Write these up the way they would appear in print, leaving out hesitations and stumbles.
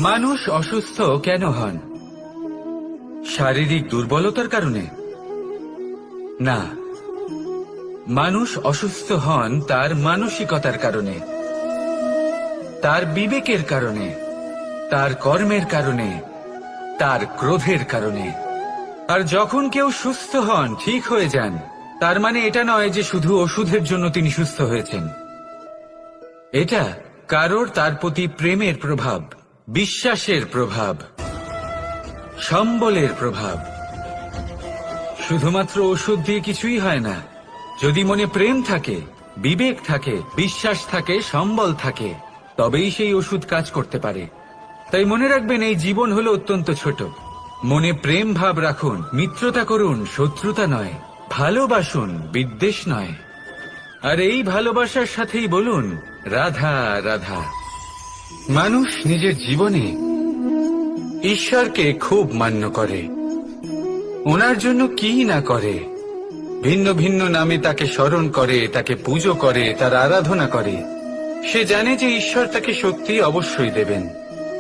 মানুষ অসুস্থ কেন হন? শারীরিক দুর্বলতার কারণে? না, মানুষ অসুস্থ হন তার মানসিকতার কারণে, তার বিবেকের কারণে, তার কর্মের কারণে, তার ক্রোধের কারণে। আর যখন কেউ সুস্থ হন, ঠিক হয়ে যান, তার মানে এটা নয় যে শুধু ওষুধের জন্য তিনি সুস্থ হয়েছেন। এটা কারোর তার প্রতি প্রেমের প্রভাব, বিশ্বাসের প্রভাব, সম্বলের প্রভাব। শুধুমাত্র ওষুধ দিয়ে কিছুই হয় না। যদি মনে প্রেম থাকে, বিবেক থাকে, বিশ্বাস থাকে, সম্বল থাকে, তবেই সেই ওষুধ কাজ করতে পারে। তাই মনে রাখবেন, এই জীবন হলো অত্যন্ত ছোট। মনে প্রেম ভাব রাখুন, মিত্রতা করুন, শত্রুতা নয়। ভালোবাসুন, বিদ্বেষ নয়। আর এই ভালোবাসার সাথেই বলুন রাধা রাধা। মানুষ নিজের জীবনে ঈশ্বরকে খুব মান্য করে, ওনার জন্য কি না করে। ভিন্ন ভিন্ন নামে তাকে স্মরণ করে, তাকে পুজো করে, তার আরাধনা করে। সে জানে যে ঈশ্বর তাকে শক্তি অবশ্যই দেবেন,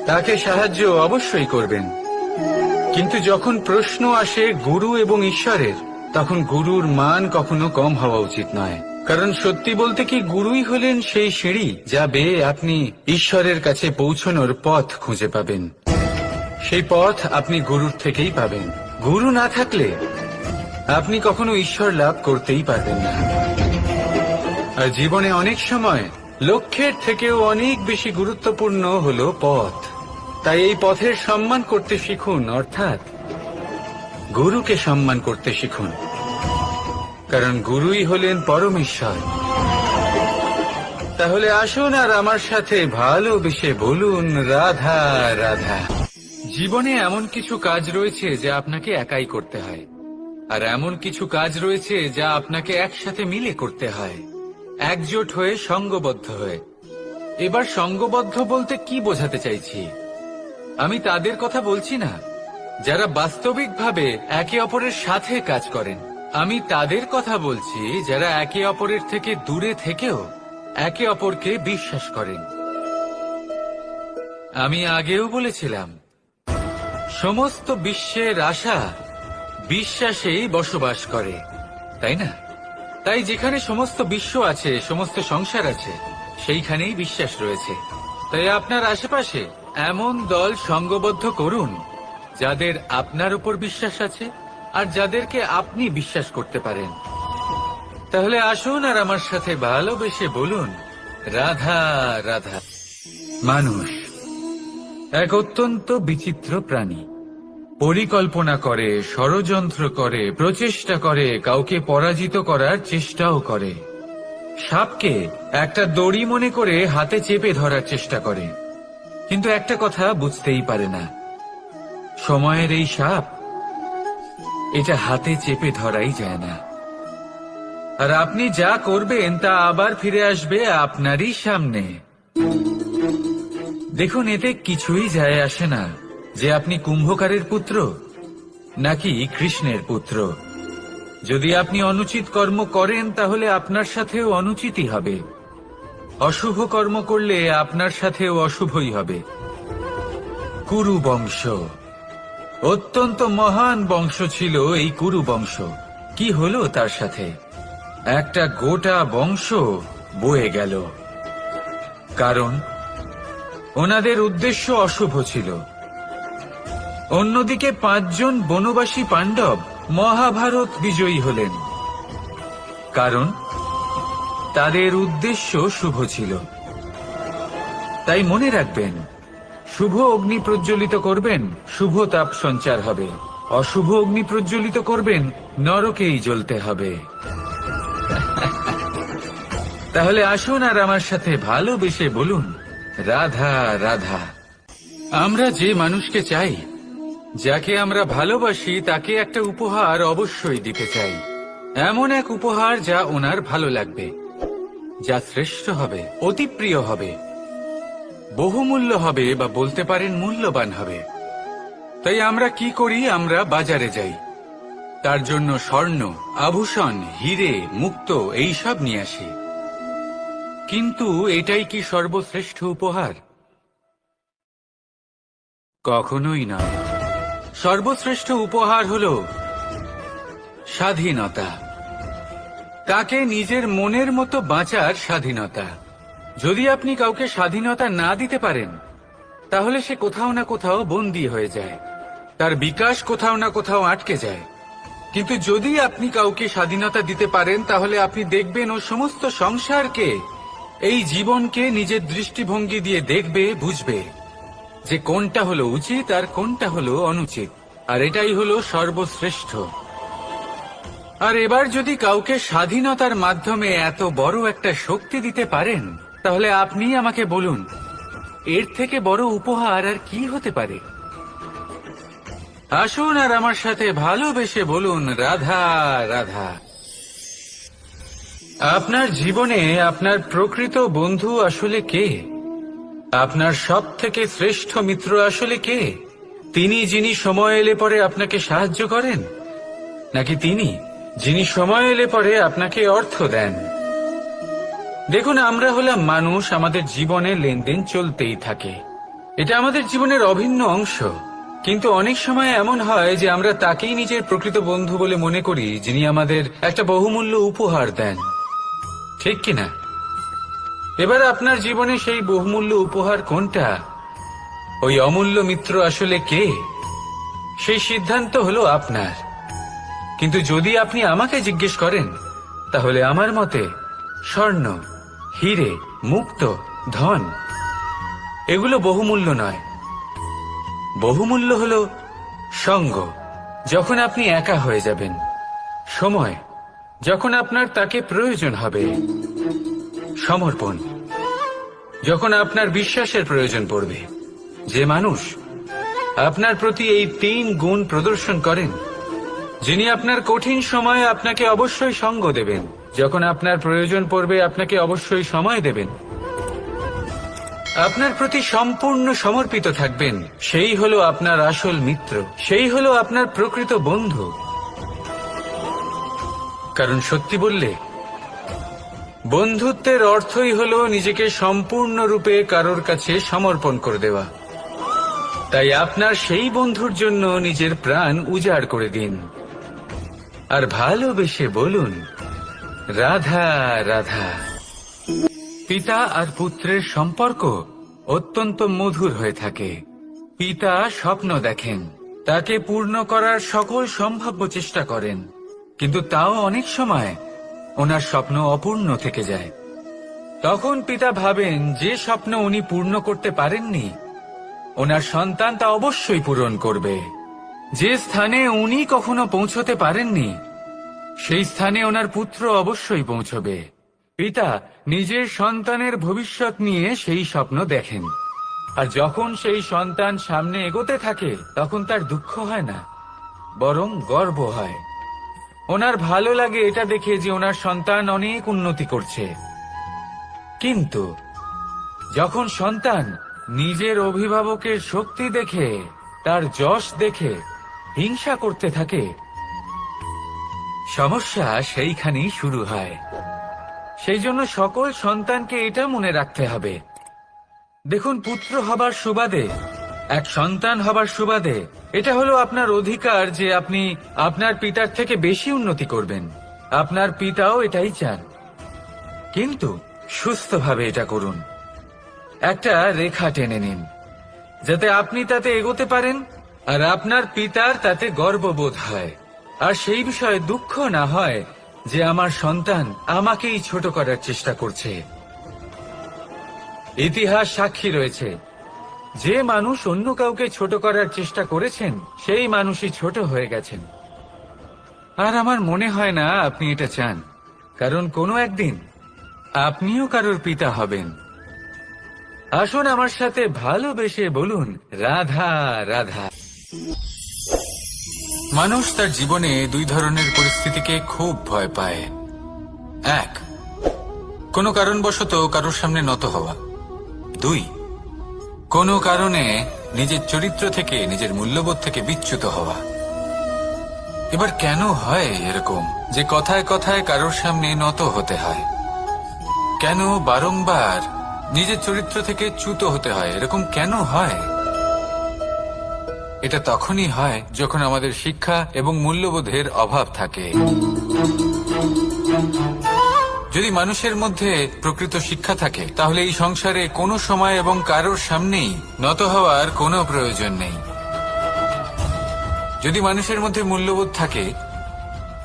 তাকে সাহায্য অবশ্যই করবেন। কিন্তু যখন প্রশ্ন আসে গুরু এবং ঈশ্বরের, তখন গুরুর মান কখনো কম হওয়া উচিত নয়। কারণ সত্যি বলতে কি, গুরুই হলেন সেই সিঁড়ি যা বেয়ে আপনি ঈশ্বরের কাছে পৌঁছানোর পথ খুঁজে পাবেন। সেই পথ আপনি গুরুর থেকেই পাবেন। গুরু না থাকলে আপনি কখনো ঈশ্বর লাভ করতেই পারবেন না। আর জীবনে অনেক সময় লক্ষ্যের থেকেও অনেক বেশি গুরুত্বপূর্ণ হলো পথ। তাই এই পথের সম্মান করতে শিখুন, অর্থাৎ গুরুকে সম্মান করতে শিখুন। কারণ গুরুই হলেন পরমেশ্বর। তাহলে আসুন আর আমার সাথে ভালোবেসে বলুন রাধা রাধা। জীবনে এমন কিছু কাজ রয়েছে যা আপনাকে একাই করতে হয়, আর এমন কিছু কাজ রয়েছে যা আপনাকে একসাথে মিলে করতে হয়, একজোট হয়ে, সঙ্গবদ্ধ হয়ে। এবার সঙ্গবদ্ধ বলতে কি বোঝাতে চাইছি? আমি তাদের কথা বলছি না যারা বাস্তবিকভাবে একে অপরের সাথে কাজ করেন। আমি তাদের কথা বলছি যারা একে অপরের থেকে দূরে থেকেও একে অপরকে বিশ্বাস করেন। আমি আগেও বলেছিলাম, সমস্ত বিশ্বের আশা বিশ্বাসেই বসবাস করে, তাই না? তাই যেখানে সমস্ত বিশ্ব আছে, সমস্ত সংসার আছে, সেইখানেই বিশ্বাস রয়েছে। তাই আপনার আশেপাশে এমন দল সঙ্গবদ্ধ করুন যাদের আপনার উপর বিশ্বাস আছে আর যাদেরকে আপনি বিশ্বাস করতে পারেন। তাহলে আসুন আর আমার সাথে ভালোবেসে বলুন রাধা রাধা। মানুষ এক অত্যন্ত বিচিত্র প্রাণী। পরিকল্পনা করে, ষড়যন্ত্র করে, প্রচেষ্টা করে, কাউকে পরাজিত করার চেষ্টাও করে। সাপকে একটা দড়ি মনে করে হাতে চেপে ধরার চেষ্টা করে, কিন্তু একটা কথা বুঝতেই পারে না, সময়ের এই সাপ, এটা হাতে চেপে ধরাই যায় না। আর আপনি যা করবেন তা আবার ফিরে আসবে আপনারই সামনে। দেখুন, এতে কিছুই যায় আসে না যে আপনি কুম্ভকারের পুত্র নাকি কৃষ্ণের পুত্র। যদি আপনি অনুচিত কর্ম করেন তাহলে আপনার সাথেও অনুচিতই হবে। অশুভ কর্ম করলে আপনার সাথেও অশুভই হবে। কুরু বংশ অত্যন্ত মহান বংশ ছিল। এই কুরু বংশ কি হলো তার সাথে? একটা গোটা বংশ বয়ে গেল, কারণ ওনাদের উদ্দেশ্য অশুভ ছিল। অন্যদিকে 5 জন বনবাসী পাণ্ডব মহাভারত বিজয়ী হলেন, কারণ তাদের উদ্দেশ্য শুভ ছিল। তাই মনে রাখবেন, শুভ অগ্নি প্রজ্বলিত করবেন, শুভ তাপ সঞ্চার হবে। অশুভ অগ্নি প্রজ্বলিত করবেন, নরকেই জ্বলতে হবে। তাহলে আসুন আর আমার সাথে ভালোবেসে বলুন রাধা রাধা। আমরা যে মানুষকে চাই, যাকে আমরা ভালোবাসি, তাকে একটা উপহার অবশ্যই দিতে চাই। এমন এক উপহার যা ওনার ভালো লাগবে, যা শ্রেষ্ঠ হবে, অতি প্রিয় হবে, বহুমূল্য হবে, বা বলতে পারেন মূল্যবান হবে। তাই আমরা কি করি? আমরা বাজারে যাই, তার জন্য স্বর্ণ, আভূষণ, হিরে, মুক্ত এইসব নিয়ে আসি। কিন্তু এটাই কি সর্বশ্রেষ্ঠ উপহার? কখনোই নয়। সর্বশ্রেষ্ঠ উপহার হল স্বাধীনতা, তাকে নিজের মনের মতো বাঁচার স্বাধীনতা। যদি আপনি কাউকে স্বাধীনতা না দিতে পারেন, তাহলে সে কোথাও না কোথাও বন্দী হয়ে যায়, তার বিকাশ কোথাও না কোথাও আটকে যায়। কিন্তু যদি আপনি কাউকে স্বাধীনতা দিতে পারেন, তাহলে আপনি দেখবেন ও সমস্ত সংসারকে, এই জীবনকে নিজের দৃষ্টিভঙ্গি দিয়ে দেখবে, বুঝবে যে কোনটা হলো উচিত আর কোনটা হলো অনুচিত। আর এটাই হলো সর্বশ্রেষ্ঠ। আর এবার যদি কাউকে স্বাধীনতার মাধ্যমে এত বড় একটা শক্তি দিতে পারেন, তাহলে আপনি আমাকে বলুন, এর থেকে বড় উপহার আর কি হতে পারে? আসুন আর আমার সাথে ভালোবেসে বলুন, রাধা রাধা। আপনার জীবনে আপনার প্রকৃত বন্ধু আসলে কে? আপনার সব থেকে শ্রেষ্ঠ মিত্র আসলে কে? তিনি যিনি সময় এলে পরে আপনাকে সাহায্য করেন, নাকি তিনি যিনি সময় এলে পরে আপনাকে অর্থ দেন? দেখুন, আমরা হলাম মানুষ, আমাদের জীবনে লেনদেন চলতেই থাকে, এটা আমাদের জীবনের অভিন্ন অংশ। কিন্তু অনেক সময় এমন হয় যে আমরা তাকেই নিজের প্রকৃত বন্ধু বলে মনে করি, যিনি আমাদের একটা বহুমূল্য উপহার দেন, ঠিক কিনা? এবার আপনার জীবনে সেই বহুমূল্য উপহার কোনটা, ওই অমূল্য মিত্র আসলে কে, সেই সিদ্ধান্ত হলো আপনার। কিন্তু যদি আপনি আমাকে জিজ্ঞেস করেন, তাহলে আমার মতে স্বর্ণ, হিরে, মুক্ত, ধন এগুলো বহুমূল্য নয়। বহুমূল্য হলো সঙ্গ, যখন আপনি একা হয়ে যাবেন, সময়, যখন আপনার তাকে প্রয়োজন হবে, সমর্পণ, যখন আপনার বিশ্বাসের প্রয়োজন পড়বে। যে মানুষ আপনার প্রতি এই 3 গুণ প্রদর্শন করেন, যিনি আপনার কঠিন সময়ে আপনাকে অবশ্যই সঙ্গ দেবেন, যখন আপনার প্রয়োজন পড়বে আপনাকে অবশ্যই সময় দেবেন, আপনার প্রতি সম্পূর্ণ সমর্পিত থাকবেন, সেই হলো আপনার আসল মিত্র, সেই হলো আপনার প্রকৃত বন্ধু। কারণ সত্যি বললে, বন্ধুত্বের অর্থই হলো নিজেকে সম্পূর্ণরূপে কারোর কাছে সমর্পণ করে দেওয়া। তাই আপনার সেই বন্ধুর জন্য নিজের প্রাণ উজাড় করে দিন, আর ভালোবেসে বলুন, রাধা রাধা। পিতা আর পুত্রের সম্পর্ক অত্যন্ত মধুর হয়ে থাকে। পিতা স্বপ্ন দেখেন, তাকে পূর্ণ করার সকল সম্ভাব্য চেষ্টা করেন, কিন্তু তাও অনেক সময় ওনার স্বপ্ন অপূর্ণ থেকে যায়। তখন পিতা ভাবেন, যে স্বপ্ন উনি পূর্ণ করতে পারেননি, ওনার সন্তান তা অবশ্যই পূরণ করবে। যে স্থানে উনি কখনো পৌঁছতে পারেননি, সেই স্থানে ওনার পুত্র অবশ্যই পৌঁছবে। পিতা নিজের সন্তানের ভবিষ্যৎ নিয়ে সেই স্বপ্ন দেখেন, আর যখন সেই সন্তান সামনে এগোতে থাকে, তখন তার দুঃখ হয় না, বরং গর্ব হয়। ওনার ভালো লাগে এটা দেখে যে ওনার সন্তান অনেক উন্নতি করছে। কিন্তু যখন সন্তান নিজের অভিভাবকের শক্তি দেখে, তার যশ দেখে হিংসা করতে থাকে, সমস্যা সেইখানেই শুরু হয়। সেই জন্য সকল সন্তানকে এটা মনে রাখতে হবে, দেখুন, পুত্র হবার সুবাদে, এক সন্তান হবার সুবাদে এটা হলো আপনার অধিকার যে আপনি আপনার পিতার থেকে বেশি উন্নতি করবেন। আপনার পিতাও এটাই চান, কিন্তু সুস্থভাবে এটা করুন। একটা রেখা টেনে নিন, যাতে আপনি তাতে এগোতে পারেন, আর আপনার পিতার তাতে গর্ববোধ হয়, আর সেই বিষয়ে দুঃখ না হয় যে আমার সন্তান আমাকেই ছোট করার চেষ্টা করছে। ইতিহাস সাক্ষী রয়েছে, যে মানুষ অন্য কাউকে ছোট করার চেষ্টা করেছেন, সেই মানুষই ছোট হয়ে গেছেন। আর আমার মনে হয় না আপনি এটা চান, কারণ কোনো একদিন আপনিও কারোর পিতা হবেন। আসুন আমার সাথে ভালোবেসে বলুন, রাধা রাধা। মানুষ তার জীবনে 2 ধরনের পরিস্থিতিকে খুব ভয় পায়। 1, কোনো কারণবশত কারোর সামনে নত হওয়া। 2, কোনো কারণে নিজের চরিত্র থেকে, নিজের মূল্যবোধ থেকে বিচ্যুত হওয়া। এবার কেন হয় এরকম যে কথায় কথায় কারোর সামনে নত হতে হয়? কেন বারংবার নিজের চরিত্র থেকে চ্যুত হতে হয়? এরকম কেন হয়? এটা তখনই হয় যখন আমাদের শিক্ষা এবং মূল্যবোধের অভাব থাকে। যদি মানুষের মধ্যে প্রকৃত শিক্ষা থাকে তাহলে এই সংসারে কোনো সময় এবং কারোর সামনেই নত হওয়ার কোনো প্রয়োজন নেই। যদি মানুষের মধ্যে মূল্যবোধ থাকে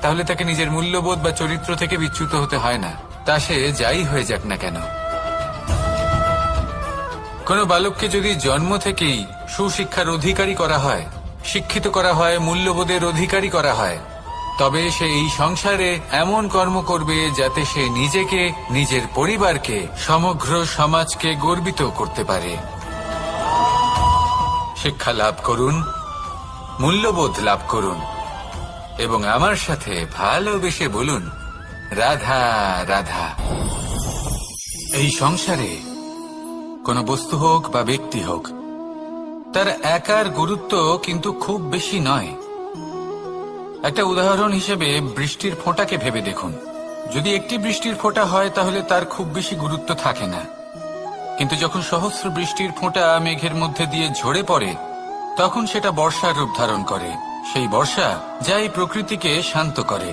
তাহলে তাকে নিজের মূল্যবোধ বা চরিত্র থেকে বিচ্যুত হতে হয় না, তা সে যাই হয়ে যাক না কেন। কোনো বালককে যদি জন্ম থেকেই সুশিক্ষার অধিকারী করা হয়, শিক্ষিত করা হয়, মূল্যবোধের অধিকারী করা হয়, তবে সে এই সংসারে এমন কর্ম করবে যাতে সে নিজেকে, নিজের পরিবারকে, সমগ্র সমাজকে গর্বিত করতে পারে। শিক্ষা লাভ করুন, মূল্যবোধ লাভ করুন এবং আমার সাথে ভালোবেসে বলুন, রাধা রাধা। এই সংসারে কোনো বস্তু হোক বা ব্যক্তি হোক, তার একার গুরুত্ব কিন্তু খুব বেশি নয়। একটা উদাহরণ হিসেবে বৃষ্টির ফোঁটাকে ভেবে দেখুন। যদি একটি বৃষ্টির ফোঁটা হয় তাহলে তার খুব বেশি গুরুত্ব থাকে না, কিন্তু যখন সহস্র বৃষ্টির ফোঁটা মেঘের মধ্যে দিয়ে ঝরে পড়ে তখন সেটা বর্ষার রূপ ধারণ করে। সেই বর্ষা যা এই প্রকৃতিকে শান্ত করে।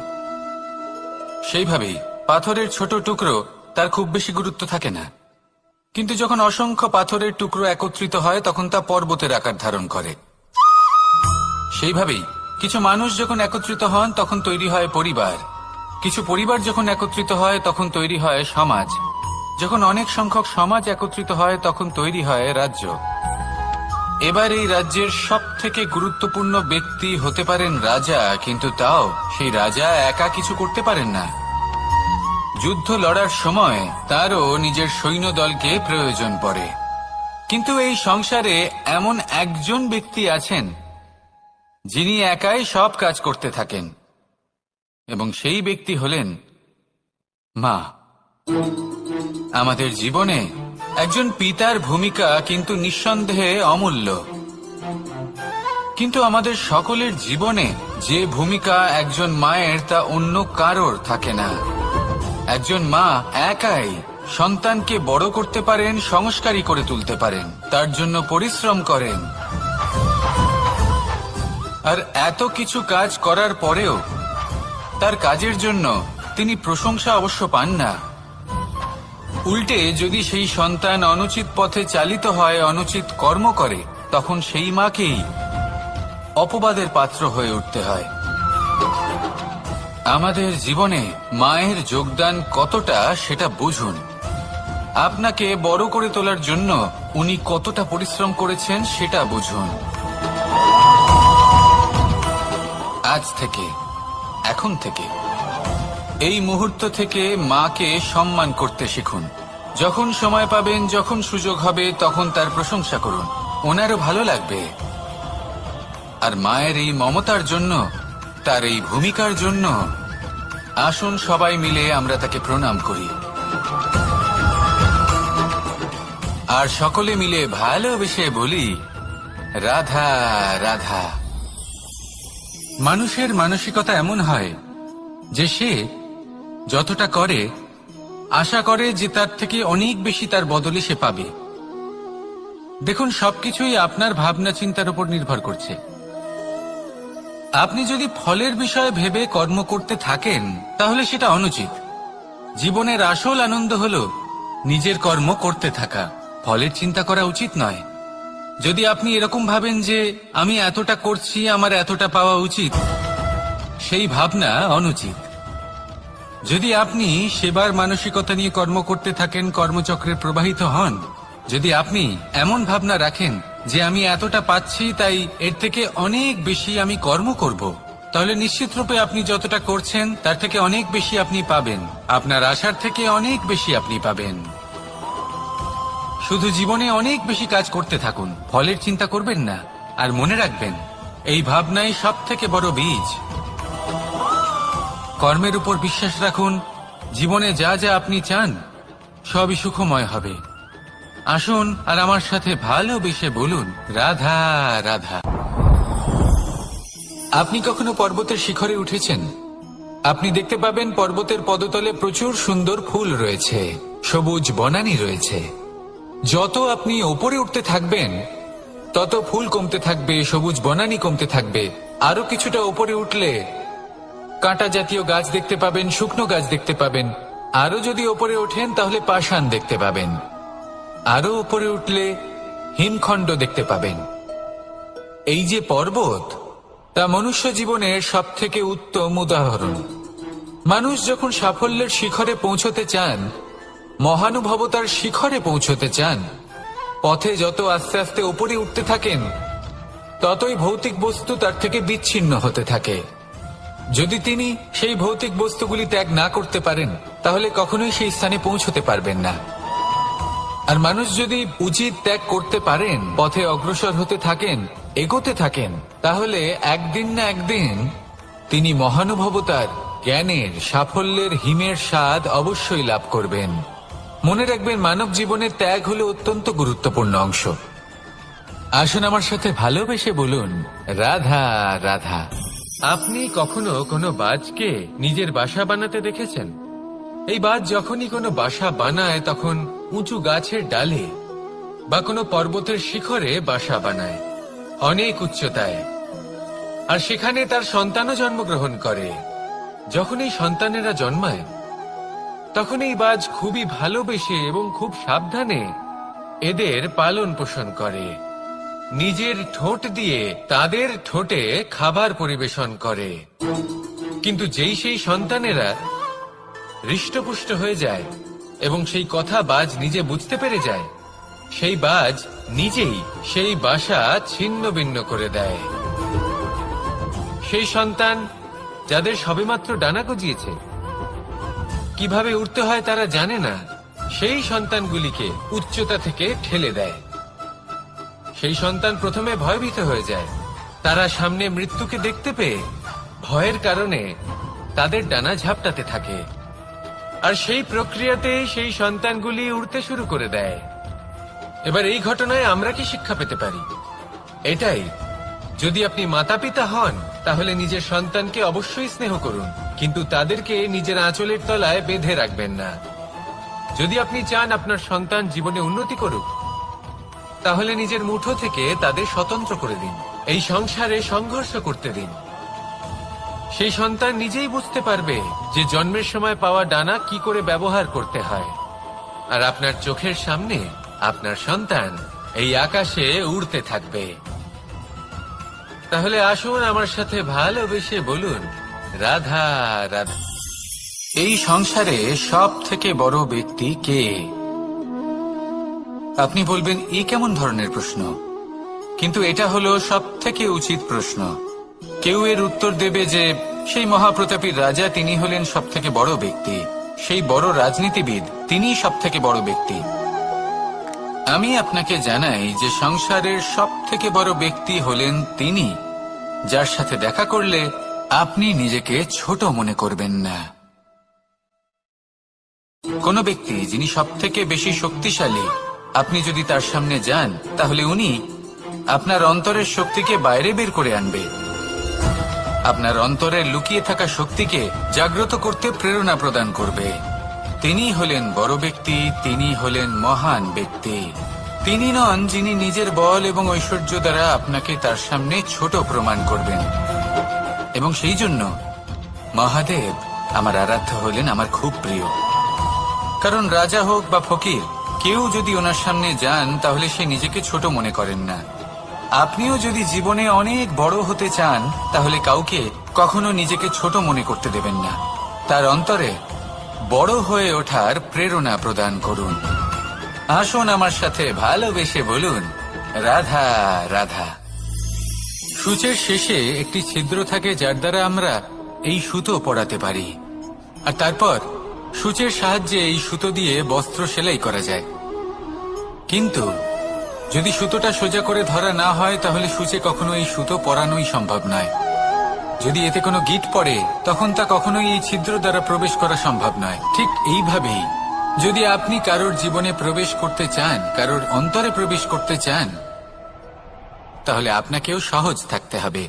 সেইভাবেই পাথরের ছোট টুকরো, তার খুব বেশি গুরুত্ব থাকে না, কিন্তু যখন অসংখ্য পাথরের টুকরো একত্রিত হয় তখন তা পর্বতের আকার ধারণ করে। সেইভাবেই কিছু মানুষ যখন একত্রিত হন তখন তৈরি হয় পরিবার, কিছু পরিবার যখন একত্রিত হয় তখন তৈরি হয় সমাজ, যখন অনেক সংখ্যক সমাজ একত্রিত হয় তখন তৈরি হয় রাজ্য। এবার এই রাজ্যের সব থেকে গুরুত্বপূর্ণ ব্যক্তি হতে পারেন রাজা, কিন্তু তাও সেই রাজা একা কিছু করতে পারেন না। যুদ্ধ লড়ার সময় তারও নিজের সৈন্যদলকে প্রয়োজন পড়ে। কিন্তু এই সংসারে এমন একজন ব্যক্তি আছেন যিনি একাই সব কাজ করতে থাকেন, এবং সেই ব্যক্তি হলেন মা। আমাদের জীবনে একজন পিতার ভূমিকা কিন্তু নিঃসন্দেহে অমূল্য, কিন্তু আমাদের সকলের জীবনে যে ভূমিকা একজন মায়ের তা অন্য কারোর থাকে না। একজন মা একাই সন্তানকে বড় করতে পারেন, সংস্কারী করে তুলতে পারেন, তার জন্য পরিশ্রম করেন। আর এত কিছু কাজ করার পরেও তার কাজের জন্য তিনি প্রশংসা অবশ্য পান না। উল্টে যদি সেই সন্তান অনুচিত পথে চালিত হয়, অনুচিত কর্ম করে, তখন সেই মাকেই অপবাদের পাত্র হয়ে উঠতে হয়। আমাদের জীবনে মায়ের যোগদান কতটা সেটা বুঝুন। আপনাকে বড় করে তোলার জন্য উনি কতটা পরিশ্রম করেছেন সেটা বুঝুন। আজ থেকে, এখন থেকে, এই মুহূর্ত থেকে মাকে সম্মান করতে শিখুন। যখন সময় পাবেন, যখন সুযোগ হবে, তখন তার প্রশংসা করুন, ওনারও ভালো লাগবে। আর মায়ের এই মমতার জন্য, তার এই ভূমিকার জন্য আসুন সবাই মিলে আমরা তাকে প্রণাম করি, আর সকলে মিলে ভালোবেসে বলি, রাধা রাধা। মানুষের মানসিকতা এমন হয় যে সে যতটা করে আশা করে যে তার থেকে অনেক বেশি তার বদলে সে পাবে। দেখুন, সবকিছুই আপনার ভাবনা চিন্তার উপর নির্ভর করছে। আপনি যদি ফলের বিষয়ে ভেবে কর্ম করতে থাকেন তাহলে সেটা অনুচিত। জীবনের আসল আনন্দ হলো নিজের কর্ম করতে থাকা, ফলের চিন্তা করা উচিত নয়। যদি আপনি এরকম ভাবেন যে আমি এতটা করছি, আমার এতটা পাওয়া উচিত, সেই ভাবনা অনুচিত। যদি আপনি সেবার মানসিকতা নিয়ে কর্ম করতে থাকেন, কর্মচক্রে প্রবাহিত হন, যদি আপনি এমন ভাবনা রাখেন যে আমি এতটা পাচ্ছি তাই এর থেকে অনেক বেশি আমি কর্ম করব, তাহলে নিশ্চিতরূপে আপনি যতটা করছেন তার থেকে অনেক বেশি আপনি পাবেন, আপনার আশার থেকে অনেক বেশি আপনি পাবেন। শুধু জীবনে অনেক বেশি কাজ করতে থাকুন, ফলের চিন্তা করবেন না। আর মনে রাখবেন, এই ভাবনাই সব থেকে বড় বীজ। কর্মের উপর বিশ্বাস রাখুন, জীবনে যা যা আপনি চান সবই সুখময় হবে। আসুন আর আমার সাথে ভালোবেসে বলুন, রাধা রাধা। আপনি কখনো পর্বতের শিখরে উঠেছেন? আপনি দেখতে পাবেন পর্বতের পদতলে প্রচুর সুন্দর ফুল রয়েছে, সবুজ বনানী রয়েছে। যত আপনি ওপরে উঠতে থাকবেন তত ফুল কমতে থাকবে, সবুজ বনানী কমতে থাকবে। আরো কিছুটা উপরে উঠলে কাঁটা জাতীয় গাছ দেখতে পাবেন, শুকনো গাছ দেখতে পাবেন। আরো যদি উপরে ওঠেন তাহলে পাষাণ দেখতে পাবেন। আরো উপরে উঠলে হিমখণ্ড দেখতে পাবেন। এই যে পর্বত, তা মনুষ্য জীবনের সব থেকে উত্তম উদাহরণ। মানুষ যখন সাফল্যের শিখরে পৌঁছতে চান, মহানুভবতার শিখরে পৌঁছতে চান, পথে যত আস্তে আস্তে উপরে উঠতে থাকেন, ততই ভৌতিক বস্তু তার থেকে বিচ্ছিন্ন হতে থাকে। যদি তিনি সেই ভৌতিক বস্তুগুলি ত্যাগ না করতে পারেন, তাহলে কখনোই সেই স্থানে পৌঁছতে পারবেন না। আর মানুষ যদি উচিত ত্যাগ করতে পারেন, পথে অগ্রসর হতে থাকেন, এগোতে থাকেন, তাহলে একদিন না একদিন তিনি মহানুভবতার, জ্ঞানের, সাফল্যের হিমের স্বাদ অবশ্যই লাভ করবেন। মনে রাখবেন, মানব জীবনের ত্যাগ হলো অত্যন্ত গুরুত্বপূর্ণ অংশ। আসুন আমার সাথে ভালোবেসে বলুন, রাধা রাধা। আপনি কখনো কোনো বাজকে নিজের বাসা বানাতে দেখেছেন? এই বাজ যখনই কোনো বাসা বানায়, তখন উঁচু গাছের ডালে বা কোনো পর্বতের শিখরে বাসা বানায়, অনেক উচ্চতায়। আর সেখানে তার সন্তানও জন্মগ্রহণ করে। যখন এই সন্তানেরা জন্মায়, তখন এই বাজ খুবই ভালোবেসে এবং খুব সাবধানে এদের পালন পোষণ করে। নিজের ঠোঁট দিয়ে তাদের ঠোঁটে খাবার পরিবেশন করে। কিন্তু যেই সেই সন্তানেরা হৃষ্টপুষ্ট হয়ে যায় এবং সেই কথা বাজ নিজে বুঝতে পেরে যায়, সেই বাজ নিজেই সেই বাসা ছিন্ন ভিন্ন করে দেয়। সেই সন্তান যাদের সবেমাত্র ডানা গজিয়েছে, কিভাবে উঠতে হয় তারা জানে না, সেই সন্তানগুলিকে উচ্চতা থেকে ঠেলে দেয়। সেই সন্তান প্রথমে ভয়ভীত হয়ে যায়। তারা সামনে মৃত্যুকে দেখতে পেয়ে ভয়ের কারণে তাদের ডানা ঝাপটাতে থাকে। আর সেই প্রক্রিয়াতে সেই সন্তানগুলি উড়তে শুরু করে দেয়। এবার এই ঘটনায় আমরা কি শিক্ষা পেতে পারি? এটাই, যদি আপনি মাতা পিতা হন, তাহলে নিজের সন্তানকে অবশ্যই স্নেহ করুন, কিন্তু তাদেরকে নিজের আঁচলের তলায় বেঁধে রাখবেন না। যদি আপনি চান আপনার সন্তান জীবনে উন্নতি করুক, তাহলে নিজের মুঠো থেকে তাদের স্বতন্ত্র করে দিন। এই সংসারে সংঘর্ষ করতে দিন। সেই সন্তান নিজেই বুঝতে পারবে যে জন্মের সময় পাওয়া ডানা কি করে ব্যবহার করতে হয়। আর আপনার চোখের সামনে আপনার সন্তান এই আকাশে উড়তে থাকবে। তাহলে আসুন আমার সাথে ভালোবেসে বলুন, রাধা রাধা। এই সংসারে সব থেকে বড় ব্যক্তি কে? আপনি বলবেন, এই কেমন ধরনের প্রশ্ন? কিন্তু এটা হলো সব থেকে উচিত প্রশ্ন। কেউ এর উত্তর দেবে যে সেই মহাপ্রতাপী রাজা, তিনি হলেন সব থেকে বড় ব্যক্তি, সেই বড় রাজনীতিবিদ, তিনিই সব থেকে বড় ব্যক্তি। আমি আপনাকে জানাই যে সংসারের সব থেকে বড় ব্যক্তি হলেন তিনি, যার সাথে দেখা করলে আপনি নিজেকে ছোট মনে করবেন না। কোন ব্যক্তি যিনি সব থেকে বেশি শক্তিশালী, আপনি যদি তার সামনে যান, তাহলে উনি আপনার অন্তরের শক্তিকে বাইরে বের করে আনবে। আপনার অন্তরের লুকিয়ে থাকা শক্তিকে জাগ্রত করতে প্রেরণা প্রদান করবে। তিনি হলেন বড় ব্যক্তি, তিনি হলেন মহান ব্যক্তি। তিনি নন যিনি নিজের বল এবং ঐশ্বর্য দ্বারা আপনাকে তার সামনে ছোট প্রমাণ করবেন। এবং সেই জন্য মহাদেব আমার আরাধ্য হলেন আমার খুব প্রিয়। কারণ রাজা হোক বা ফকির, কেউ যদি ওনার সামনে যান, তাহলে সে নিজেকে ছোট মনে করেন না। আপনিও যদি জীবনে অনেক বড় হতে চান, তাহলে কাউকে কখনো নিজেকে ছোট মনে করতে দেবেন না। তার অন্তরে বড় হয়ে ওঠার প্রেরণা প্রদান করুন। আসুন আমার সাথে ভালোবেসে বলুন, রাধা রাধা। সূচের শেষে একটি ছিদ্র থাকে, যার দ্বারা আমরা এই সুতো পরাতে পারি। আর তারপর সূচের সাহায্যে এই সুতো দিয়ে বস্ত্র সেলাই করা যায়। কিন্তু যদি সুতোটা সোজা করে ধরা না হয়, তাহলে সূচে কখনো এই সুতো পরানোই সম্ভব নয়। যদি এতে কোনো গিঁট পড়ে, তখন তা কখনোই এই ছিদ্র দ্বারা প্রবেশ করা সম্ভব নয়। ঠিক এইভাবেই যদি আপনি কারোর জীবনে প্রবেশ করতে চান, কারোর অন্তরে প্রবেশ করতে চান, তাহলে আপনাকেও সহজ থাকতে হবে।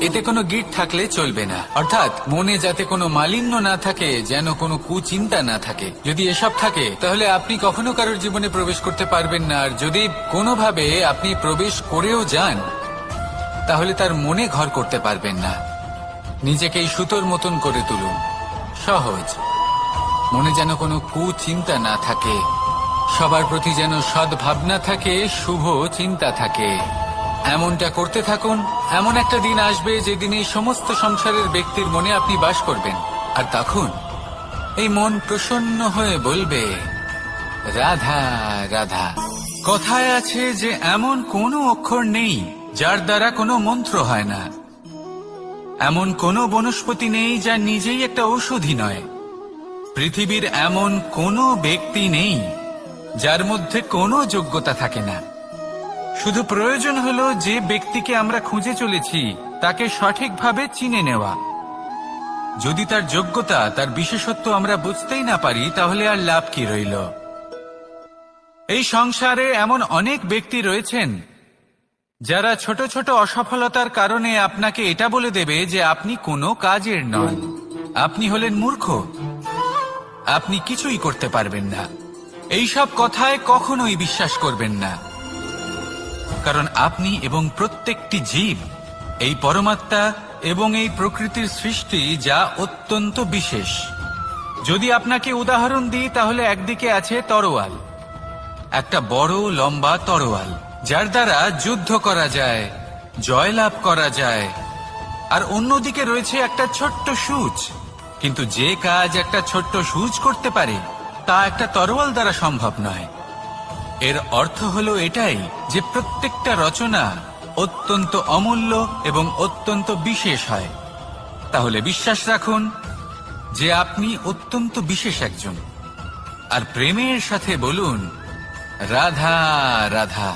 এতে কোনো গিট থাকলে চলবে না, অর্থাৎ মনে যাতে কোনো মালিন্য না থাকে, যেন কোনো কুচিন্তা না থাকে। যদি এসব থাকে তাহলে আপনি কখনো কারোর জীবনে প্রবেশ করতে পারবেন না। আর যদি কোনোভাবে আপনি প্রবেশ করেও যান তাহলে তার মনে ঘর করতে পারবেন না। নিজেকেই সুতোর মতন করে তুলুন, সহজ। মনে যেন কোনো কুচিন্তা না থাকে, সবার প্রতি যেন সদ্ভাবনা থাকে, শুভ চিন্তা থাকে। এমনটা করতে থাকুন। এমন একটা দিন আসবে যেদিন এই সমস্ত সংসারের ব্যক্তির মনে আপনি বাস করবেন, আর তখন এই মন প্রসন্ন হয়ে বলবে, রাধা রাধা। কথায় আছে যে এমন কোনো অক্ষর নেই যার দ্বারা কোনো মন্ত্র হয় না, এমন কোনো বনস্পতি নেই যা নিজেই একটা ঔষধি নয়, পৃথিবীর এমন কোনো ব্যক্তি নেই যার মধ্যে কোনো যোগ্যতা থাকে না। শুধু প্রয়োজন হলো যে ব্যক্তিকে আমরা খুঁজে চলেছি তাকে সঠিকভাবে চিনে নেওয়া। যদি তার যোগ্যতা, তার বিশেষত্ব আমরা বুঝতেই না পারি, তাহলে আর লাভ কি রইল? এই সংসারে এমন অনেক ব্যক্তি রয়েছেন যারা ছোট ছোট অসফলতার কারণে আপনাকে এটা বলে দেবে যে আপনি কোনো কাজের নন, আপনি হলেন মূর্খ, আপনি কিছুই করতে পারবেন না। এইসব কথায় কখনোই বিশ্বাস করবেন না, কারণ আপনি এবং প্রত্যেকটি জীব এই পরমাত্মা এবং এই প্রকৃতির সৃষ্টি, যা অত্যন্ত বিশেষ। যদি আপনাকে উদাহরণ দিই তাহলে একদিকে আছে তরোয়াল, একটা বড় লম্বা তরোয়াল যার দ্বারা যুদ্ধ করা যায়, জয়লাভ করা যায়। আর অন্যদিকে রয়েছে একটা ছোট্ট সূচ, কিন্তু যে কাজ একটা ছোট্ট সূচ করতে পারে তা একটা তরোয়াল দ্বারা সম্ভব নয়। এর অর্থ হলো এটাই যে প্রত্যেকটা রচনা অত্যন্ত অমূল্য এবং অত্যন্ত বিশেষ হয়। তাহলে বিশ্বাস রাখুন যে আপনি অত্যন্ত বিশেষ একজন, আর প্রেমের সাথে বলুন, রাধা রাধা।